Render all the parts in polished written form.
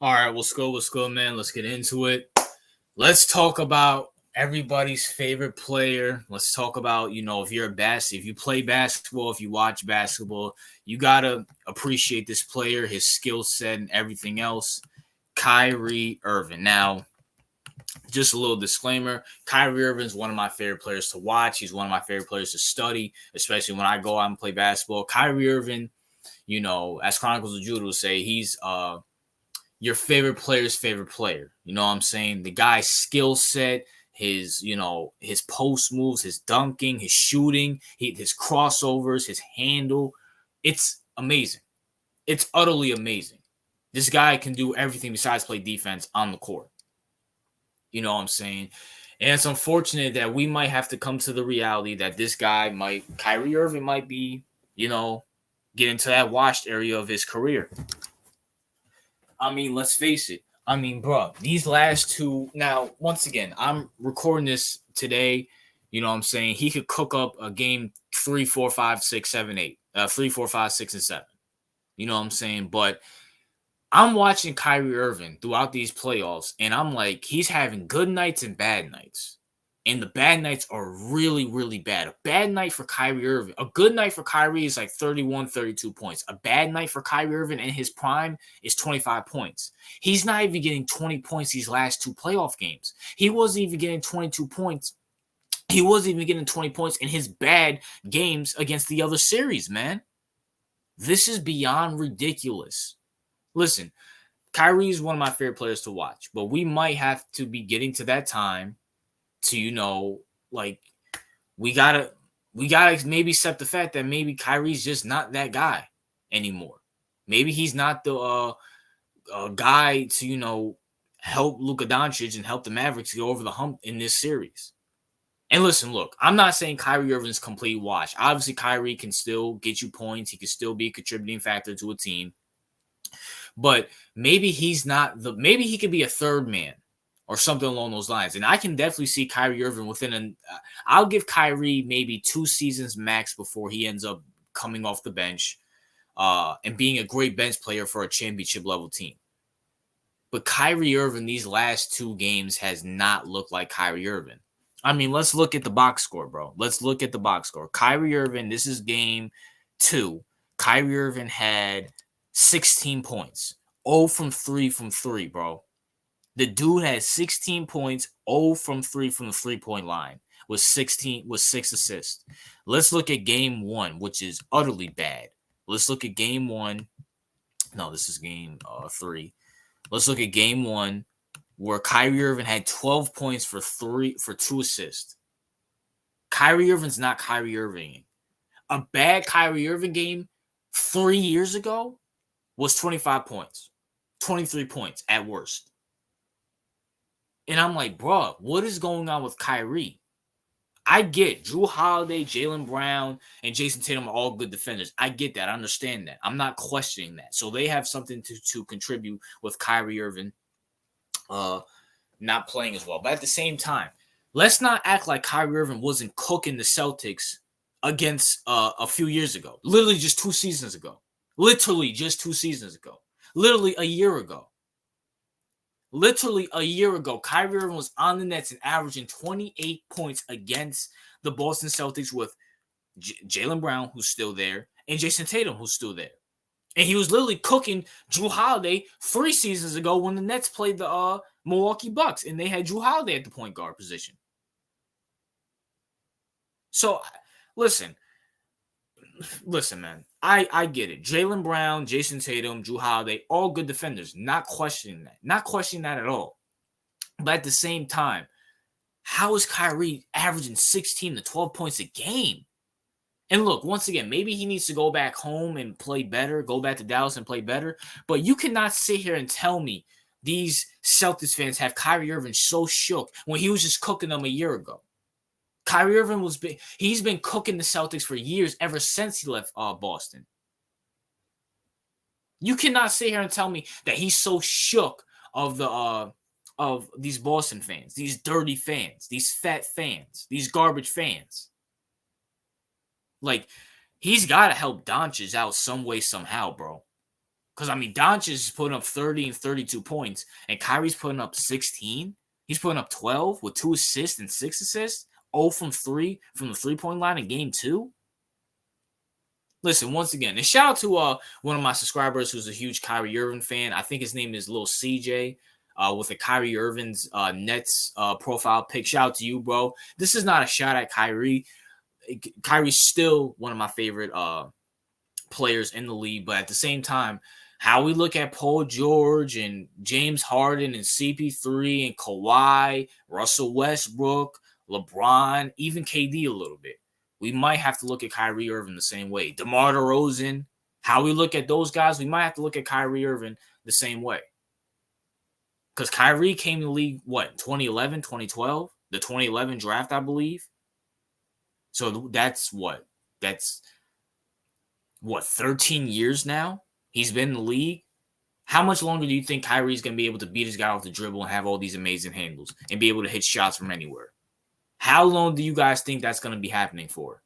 All right, what's good, man? Let's get into it. Let's talk about everybody's favorite player. Let's talk about, if you're if you play basketball, if you watch basketball, you gotta appreciate this player, his skill set, and everything else. Kyrie Irving. Now, just a little disclaimer: Kyrie Irving is one of my favorite players to watch. He's one of my favorite players to study, especially when I go out and play basketball. Kyrie Irving, as Chronicles of Judah will say, he's your favorite player's favorite player. You know what I'm saying? The guy's skill set, his post moves, his dunking, his shooting, his crossovers, his handle. It's amazing. It's utterly amazing. This guy can do everything besides play defense on the court. You know what I'm saying? And it's unfortunate that we might have to come to the reality that Kyrie Irving might be, get into that washed area of his career. I mean, let's face it. I mean, bro, these last two. Now, once again, I'm recording this today. You know what I'm saying? He could cook up a game 3, 4, 5, 6, 7, 8. 3, 4, 5, 6, and 7. You know what I'm saying? But I'm watching Kyrie Irving throughout these playoffs, and I'm like, he's having good nights and bad nights. And the bad nights are really, really bad. A bad night for Kyrie Irving. A good night for Kyrie is like 31, 32 points. A bad night for Kyrie Irving in his prime is 25 points. He's not even getting 20 points these last two playoff games. He wasn't even getting 22 points. He wasn't even getting 20 points in his bad games against the other series, man. This is beyond ridiculous. Listen, Kyrie is one of my favorite players to watch, but we might have to be getting to that time to, we gotta maybe accept the fact that maybe Kyrie's just not that guy anymore. Maybe he's not the guy to help lukadoncic and help the Mavericks go over the hump in this series. And listen, look, I'm not saying Kyrie Irving's complete wash. Obviously, Kyrie can still get you points. He can still be a contributing factor to a team. But maybe he's not maybe he could be a third man or something along those lines. And I can definitely see Kyrie Irving I'll give Kyrie maybe 2 seasons max before he ends up coming off the bench and being a great bench player for a championship level team. But Kyrie Irving, these last 2 games has not looked like Kyrie Irving. I mean, let's look at the box score, bro. Let's look at the box score. Kyrie Irving, this is game 2. Kyrie Irving had 16 points. 0 from 3, bro. The dude had 16 points, 0 from 3 from the three-point line, with 6 assists. Let's look at game 1, which is utterly bad. Let's look at game 1. No, this is game 3. Let's look at game 1, where Kyrie Irving had 12 points for 2 assists. Kyrie Irving's not Kyrie Irving. A bad Kyrie Irving game 3 years ago was 25 points, 23 points at worst. And I'm like, bro, what is going on with Kyrie? I get Jrue Holiday, Jaylen Brown, and Jason Tatum are all good defenders. I get that. I understand that. I'm not questioning that. So they have something to contribute with Kyrie Irving not playing as well. But at the same time, let's not act like Kyrie Irving wasn't cooking the Celtics against a few years ago. Literally just 2 seasons ago. Literally just 2 seasons ago. Literally a year ago. Literally a year ago, Kyrie Irving was on the Nets and averaging 28 points against the Boston Celtics with Jaylen Brown, who's still there, and Jason Tatum, who's still there. And he was literally cooking Jrue Holiday 3 seasons ago when the Nets played the Milwaukee Bucks, and they had Jrue Holiday at the point guard position. So, listen, man. I get it. Jaylen Brown, Jason Tatum, Jrue Holiday, all good defenders. Not questioning that. Not questioning that at all. But at the same time, how is Kyrie averaging 16 to 12 points a game? And look, once again, maybe he needs to go back home and play better, go back to Dallas and play better. But you cannot sit here and tell me these Celtics fans have Kyrie Irving so shook when he was just cooking them a year ago. Kyrie Irving he's been cooking the Celtics for years, ever since he left Boston. You cannot sit here and tell me that he's so shook of these Boston fans, these dirty fans, these fat fans, these garbage fans. Like, he's got to help Doncic out some way, somehow, bro. Because, I mean, Doncic is putting up 30 and 32 points, and Kyrie's putting up 16. He's putting up 12 with 2 assists and 6 assists. 0 from 3 from the three-point line in game 2. Listen, once again, and shout out to one of my subscribers who's a huge Kyrie Irving fan. I think his name is Lil CJ with a Kyrie Irving's Nets profile pic. Shout out to you, bro. This is not a shot at Kyrie. Kyrie's still one of my favorite players in the league, but at the same time, how we look at Paul George and James Harden and CP3 and Kawhi, Russell Westbrook, LeBron, even KD a little bit. We might have to look at Kyrie Irving the same way. DeMar DeRozan, how we look at those guys, we might have to look at Kyrie Irving the same way. Because Kyrie came to the league, 2011, 2012? The 2011 draft, I believe. So that's 13 years now? He's been in the league. How much longer do you think Kyrie's going to be able to beat his guy off the dribble and have all these amazing handles and be able to hit shots from anywhere? How long do you guys think that's going to be happening for?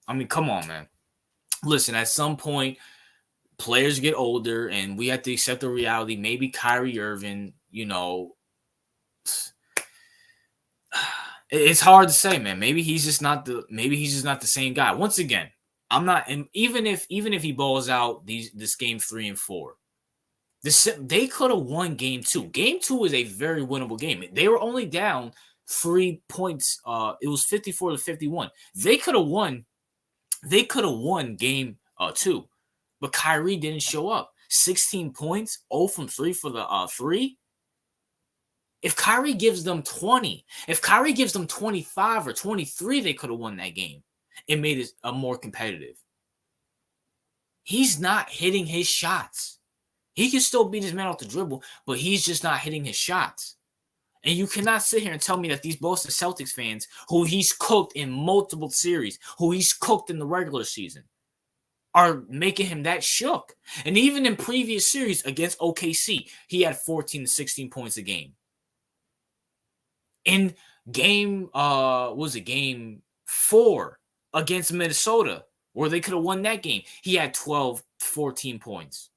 I mean, come on, man. Listen, at some point, players get older and we have to accept the reality. Maybe Kyrie Irving, it's hard to say, man. Maybe he's just not the same guy. Once again, I'm not, and even if he balls out this game 3 and 4, they could have won game 2. Game 2 is a very winnable game. They were only down 3 points. It was 54-51. They could have won. They could have won game 2, but Kyrie didn't show up. 16 points, 0 from 3 for the 3. If Kyrie gives them 20, if Kyrie gives them 25 or 23, they could have won that game. It made it more competitive. He's not hitting his shots. He can still beat his man off the dribble, but he's just not hitting his shots. And you cannot sit here and tell me that these Boston Celtics fans, who he's cooked in multiple series, who he's cooked in the regular season, are making him that shook. And even in previous series against OKC, he had 14 to 16 points a game. In game 4 against Minnesota, where they could have won that game, he had 12, 14 points.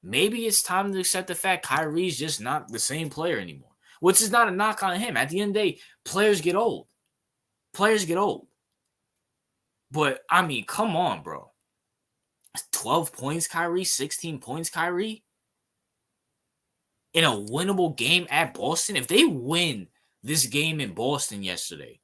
Maybe it's time to accept the fact Kyrie's just not the same player anymore, which is not a knock on him. At the end of the day, players get old. But, I mean, come on, bro. 12 points, Kyrie, 16 points, Kyrie. In a winnable game at Boston, if they win this game in Boston yesterday,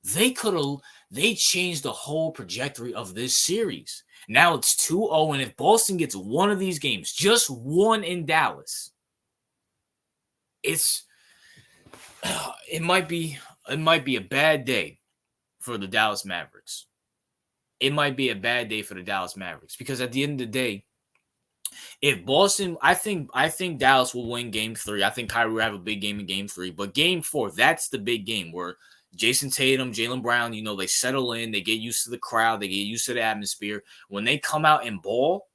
they changed the whole trajectory of this series. Now it's 2-0, and if Boston gets one of these games, just one in Dallas, it might be a bad day for the Dallas Mavericks. It might be a bad day for the Dallas Mavericks because at the end of the day, if Boston, I think Dallas will win game 3. I think Kyrie will have a big game in game 3. But game 4, that's the big game where Jason Tatum, Jaylen Brown, they settle in. They get used to the crowd. They get used to the atmosphere. When they come out and ball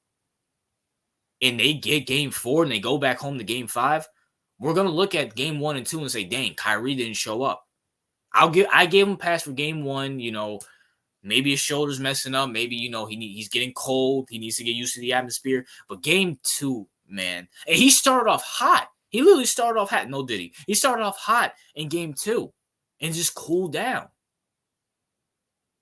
and they get game 4 and they go back home to game 5, we're going to look at game 1 and 2 and say, dang, Kyrie didn't show up. I gave him a pass for game 1, maybe his shoulder's messing up. Maybe, he's getting cold. He needs to get used to the atmosphere. But game 2, man, and he started off hot. He literally started off hot. No, did he? He started off hot in game 2 and just cooled down.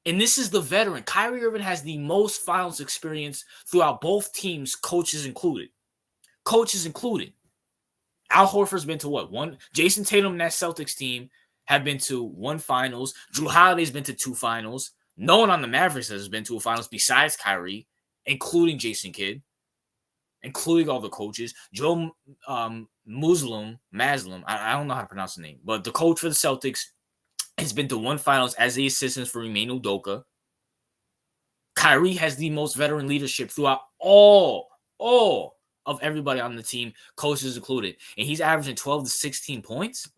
And this is the veteran. Kyrie Irving has the most finals experience throughout both teams, coaches included. Al Horford's been to what? 1? Jason Tatum and that Celtics team have been to 1 finals. Drew Holiday's been to 2 finals. No one on the Mavericks has been to a finals besides Kyrie, including Jason Kidd, including all the coaches. Joe Muslim, I don't know how to pronounce the name, but the coach for the Celtics has been to 1 finals as the assistant for Ime Udoka. Kyrie has the most veteran leadership throughout all of everybody on the team, coaches included. And he's averaging 12 to 16 points.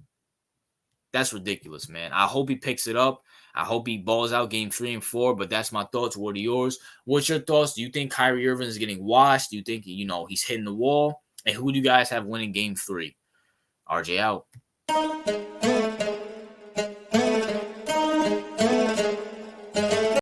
That's ridiculous, man. I hope he picks it up. I hope he balls out game 3 and 4, but that's my thoughts. What are yours? What's your thoughts? Do you think Kyrie Irving is getting washed? Do you think, he's hitting the wall? And who do you guys have winning game 3? RJ out.